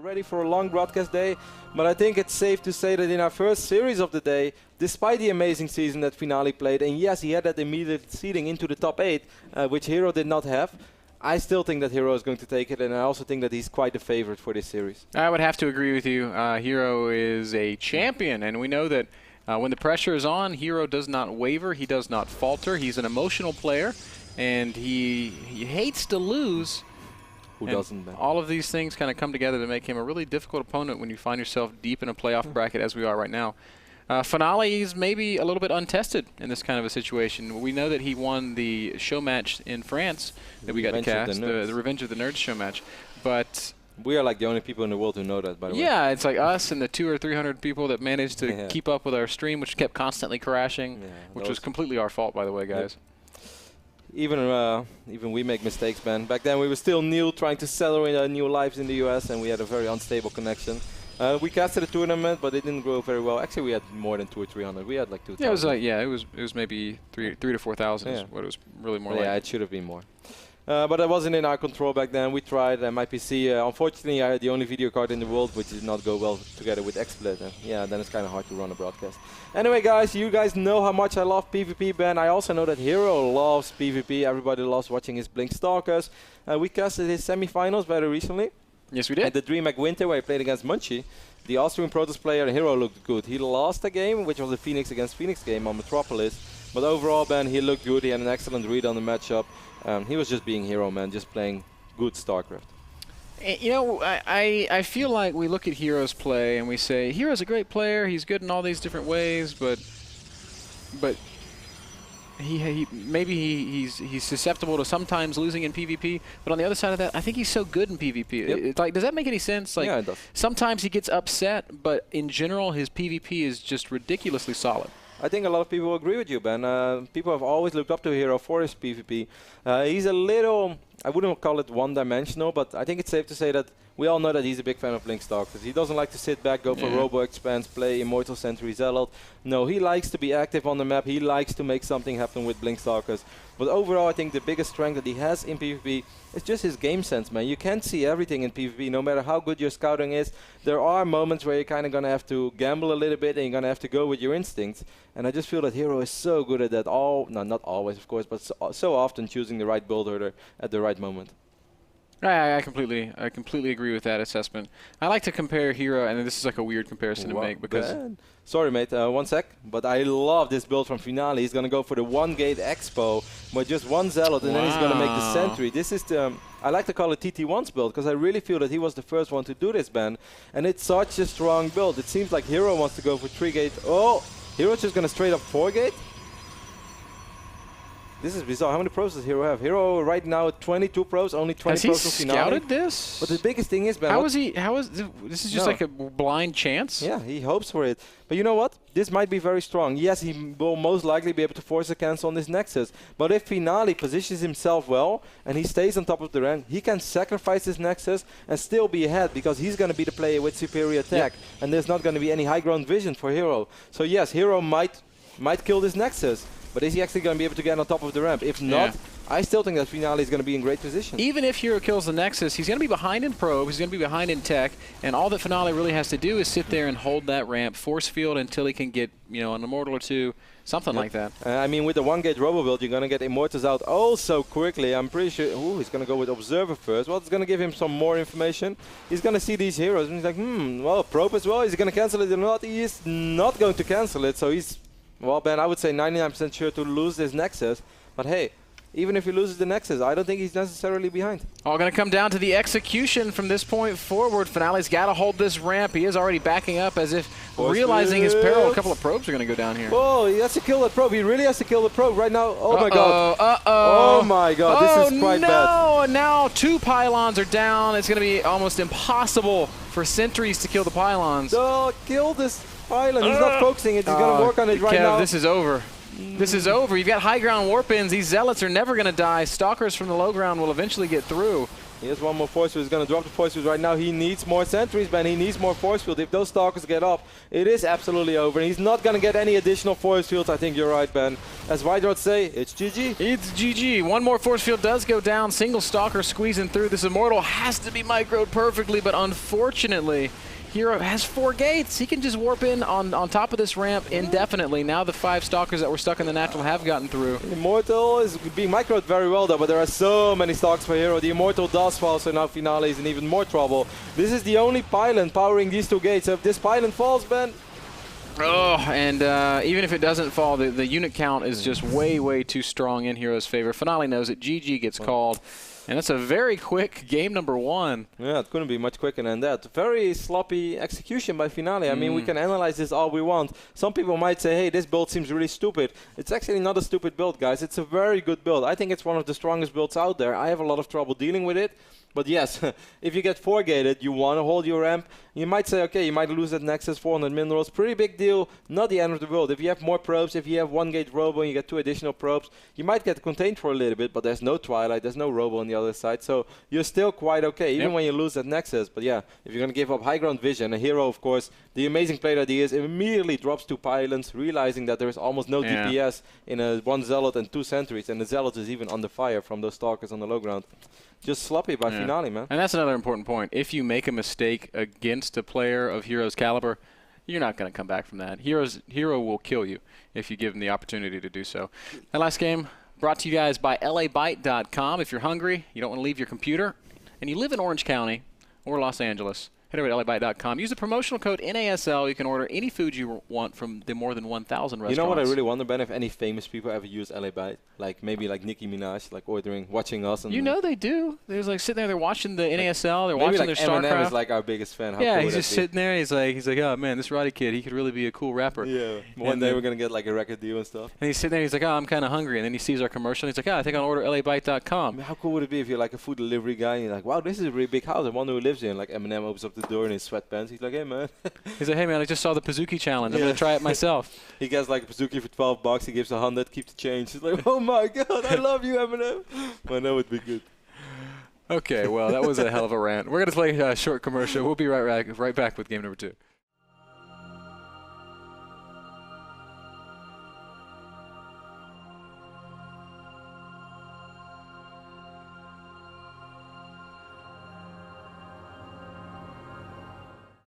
Ready for a long broadcast day, but I think it's safe to say that in our first series of the day, despite the amazing season that Finale played, and yes, he had that immediate seeding into the top 8, which HerO did not have, I still think that HerO is going to take it, and I also think that he's quite the favorite for this series. I would have to agree with you. HerO is a champion, and we know that when the pressure is on, HerO does not waver, he does not falter. He's an emotional player, and he hates to lose. Who doesn't, man? All of these things kind of come together to make him a really difficult opponent when you find yourself deep in a playoff bracket as we are right now. Finale is maybe a little bit untested in this kind of a situation. We know that he won the show match in France that we got to cast, the Revenge of the Nerds show match. But we are like the only people in the world who know that, by the way. Yeah, it's like us and the 200 or 300 people that managed to keep up with our stream, which kept constantly crashing, which was completely our fault, by the way, guys. Yep. Even we make mistakes, man. Back then we were still new, trying to settle in our new lives in the US, and we had a very unstable connection. We casted a tournament, but it didn't grow very well. Actually, we had more than 200 or 300. We had like 2,000. Yeah, it was maybe 3,000 to 4,000 is what it was really more like. Yeah, it should have been more. But that wasn't in our control back then. We tried. My PC, unfortunately, I had the only video card in the world which did not go well together with XSplit. Yeah, then it's kind of hard to run a broadcast. Anyway, guys, you guys know how much I love PvP, Ben. I also know that HerO loves PvP. Everybody loves watching his Blink Stalkers. We casted his semifinals very recently. Yes, we did. At the DreamHack Winter, where he played against Munchie. The Austrian Protoss player, HerO, looked good. He lost a game, which was the Phoenix against Phoenix game on Metropolis. But overall, Ben, he looked good. He had an excellent read on the matchup. He was just being HerO, man, just playing good StarCraft. You know, I feel like we look at HerO's play and we say, HerO's a great player, he's good in all these different ways, but he's susceptible to sometimes losing in PvP. But on the other side of that, I think he's so good in PvP. It's like, does that make any sense? Like, yeah, it does. Sometimes he gets upset, but in general, his PvP is just ridiculously solid. I think a lot of people agree with you, Ben. People have always looked up to HerO for his PvP. He's a little, I wouldn't call it one-dimensional, but I think it's safe to say that we all know that he's a big fan of Blink Stalkers. He doesn't like to sit back, go for Robo Expanse, play Immortal Sentry Zealot. No, he likes to be active on the map. He likes to make something happen with Blink Stalkers. But overall, I think the biggest strength that he has in PvP is just his game sense, man. You can't see everything in PvP, no matter how good your scouting is. There are moments where you're kind of going to have to gamble a little bit and you're going to have to go with your instincts. And I just feel that HerO is so good at that. Not always, of course, but so often choosing the right build order at the right moment. I completely agree with that assessment. I like to compare HerO, and this is like a weird comparison to make because. Sorry, mate. 1 sec. But I love this build from Finale. He's gonna go for the 1-gate Expo with just 1 Zealot, and then he's gonna make the Sentry. This is the I like to call it TT1's build because I really feel that he was the first one to do this, Ben. And it's such a strong build. It seems like HerO wants to go for 3-gate. Oh, HerO's just gonna straight up 4-gate. This is bizarre. How many pros does HerO have? HerO right now 22 pros, only 20 pros for Finale. Has he scouted this? But the biggest thing is, Ben. This is just like a blind chance? Yeah, he hopes for it. But you know what? This might be very strong. Yes, he will most likely be able to force a cancel on this Nexus. But if Finale positions himself well and he stays on top of the ramp, he can sacrifice this Nexus and still be ahead because he's going to be the player with superior attack. Yep. And there's not going to be any high ground vision for HerO. So yes, HerO might kill this Nexus. But is he actually going to be able to get on top of the ramp? If not, I still think that Finale is going to be in great position. Even if HerO kills the Nexus, he's going to be behind in probe, he's going to be behind in tech, and all that Finale really has to do is sit there and hold that ramp, force field until he can get, you know, an Immortal or two, something like that. I mean, with the 1-gate Robo build, you're going to get Immortals out oh so quickly. I'm pretty sure, he's going to go with Observer first. Well, it's going to give him some more information. He's going to see these heroes, and he's like, well, probe as well. Is he going to cancel it or not? He is not going to cancel it, so he's... Well, Ben, I would say 99% sure to lose this Nexus. But hey, even if he loses the Nexus, I don't think he's necessarily behind. All going to come down to the execution from this point forward. Finale's got to hold this ramp. He is already backing up as if realizing his peril. A couple of probes are going to go down here. Oh, he has to kill that probe. He really has to kill the probe right now. Oh, my God. Oh, my God. This is quite bad. Oh, no. Now 2 pylons are down. It's going to be almost impossible for sentries to kill the pylons. Oh, kill this pylon. He's not focusing it. He's going to work on it right now. This is over. This is over. You've got high ground warp-ins. These Zealots are never going to die. Stalkers from the low ground will eventually get through. He has one more force field. He's going to drop the force field right now. He needs more sentries, man. He needs more force field. If those stalkers get up, it is absolutely over. He's not going to get any additional force fields. I think you're right, Ben. As White say, it's GG. It's GG. One more force field does go down. Single stalker squeezing through. This Immortal has to be microed perfectly, but unfortunately, HerO has 4 gates. He can just warp in on top of this ramp indefinitely. Now the 5 stalkers that were stuck in the natural have gotten through. Immortal is being microed very well though, but there are so many stalks for HerO. The Immortal does fall, so now Finale is in even more trouble. This is the only pylon powering these 2 gates. So if this pylon falls, Ben... Oh, and even if it doesn't fall, the unit count is just way, way too strong in HerO's favor. Finale knows it. GG gets called. And that's a very quick game number 1. Yeah, it couldn't be much quicker than that. Very sloppy execution by Finale. I mean, we can analyze this all we want. Some people might say, hey, this build seems really stupid. It's actually not a stupid build, guys. It's a very good build. I think it's one of the strongest builds out there. I have a lot of trouble dealing with it. But yes, if you get 4 gated, you want to hold your ramp. You might say, okay, you might lose that Nexus, 400 minerals. Pretty big deal. Not the end of the world. If you have more probes, if you have 1 gate robo and you get 2 additional probes, you might get contained for a little bit, but there's no Twilight, there's no robo on the other side. So you're still quite okay, even when you lose that Nexus. But yeah, if you're going to give up high ground vision, a HerO, of course, the amazing play that he is, immediately drops 2 pylons, realizing that there is almost no DPS in a 1 Zealot and 2 sentries, and the Zealot is even under fire from those stalkers on the low ground. Just sloppy by Finale, man. And that's another important point. If you make a mistake against a player of HerO's caliber, you're not going to come back from that. HerO will kill you if you give him the opportunity to do so. That last game brought to you guys by LAByte.com. If you're hungry, you don't want to leave your computer, and you live in Orange County or Los Angeles, head over to LAByte.com. Use the promotional code NASL. You can order any food you want from the more than 1,000 restaurants. You know what I really wonder, Ben, if any famous people ever use LAByte? Like maybe like Nicki Minaj, like watching us. And you know they do. There's like sitting there, they're watching the NASL, they're watching their StarCraft. Eminem is like our biggest fan. How yeah, cool he's just sitting there. He's like, oh man, this Roddy kid, he could really be a cool rapper. Yeah. One day we're gonna get like a record deal and stuff. And he's sitting there. He's like, oh, I'm kind of hungry. And then he sees our commercial. And he's like, oh, I think I'll order LAByte.com. I mean, how cool would it be if you're like a food delivery guy and you're like, wow, this is a really big house. I wonder who lives here. And like Eminem opens up the door in his sweatpants. He's like, hey man. He's like, hey man, I just saw the Pazuki challenge. I'm gonna try it myself. He gets like a Pazuki for $12. He gives 100, keep the change. He's like, oh my god, I love you, Eminem. I know it'd be good. Okay, well, that was a hell of a rant. We're going to play a short commercial. We'll be right back with game number 2.